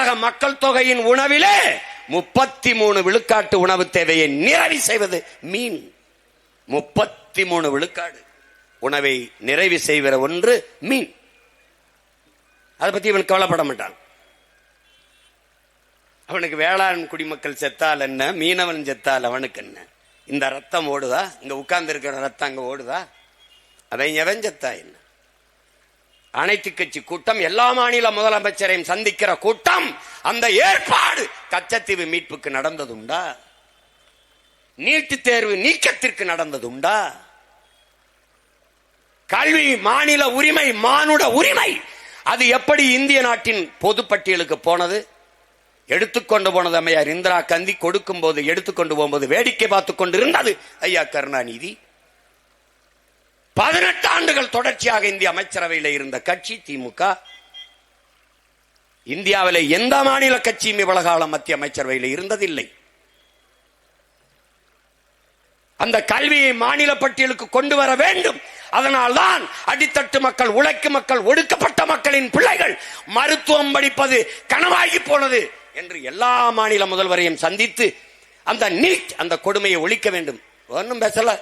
உலக மக்கள் தொகையின் உணவிலே 33 விழுக்காட்டு உணவு தேவையை நிறைவு செய்வது மீன். 33 விழுக்காடு உணவை நிறைவு செய்கிற ஒன்று மீன். அதை பத்தி இவன் கவலைப்பட மாட்டான். அவனுக்கு வேளாண் குடிமக்கள் செத்தால் என்ன, மீனவன் செத்தால் அவனுக்கு என்ன? இந்த ரத்தம் ஓடுதா? இங்க உட்கார்ந்து இருக்கிற ரத்தம் அங்க ஓடுதா? அதை எவன் செத்தா என்ன? அனைத்து கட்சி கூட்டம், எல்லா மாநில முதலமைச்சரையும் சந்திக்கிற கூட்டம், அந்த ஏற்பாடு கச்சத்தீவு மீட்புக்கு நடந்ததுண்டா? நீட்டுத் தேர்வு நீக்கத்திற்கு நடந்ததுண்டா? கல்வி மாநில உரிமை, மானுட உரிமை, அது எப்படி இந்திய நாட்டின் பொதுப்பட்டியலுக்கு போனது? எடுத்துக்கொண்டு போனது அம்மையார் இந்திரா காந்தி. கொடுக்கும் போது, எடுத்துக்கொண்டு போகும்போது வேடிக்கை பார்த்துக் கொண்டு இருந்தது ஐயா கருணாநிதி. 18 ஆண்டுகள் தொடர்ச்சியாக இந்திய அமைச்சரவையில் இருந்த கட்சி திமுக. இந்தியாவில் எந்த மாநில கட்சியும் இவ்வளவு காலம் மத்திய அமைச்சரவையில் இருந்ததில்லை. அந்த கல்வியை மாநில பட்டியலுக்கு கொண்டு வர வேண்டும். அதனால்தான் அடித்தட்டு மக்கள், உழைக்கும் மக்கள், ஒடுக்கப்பட்ட மக்களின் பிள்ளைகள் மருத்துவம் படிப்பது கனவாகி போனது என்று எல்லா மாநில முதல்வரையும் சந்தித்து அந்த நீட், அந்த கொடுமையை ஒழிக்க வேண்டும். ஒன்னும் பேசல.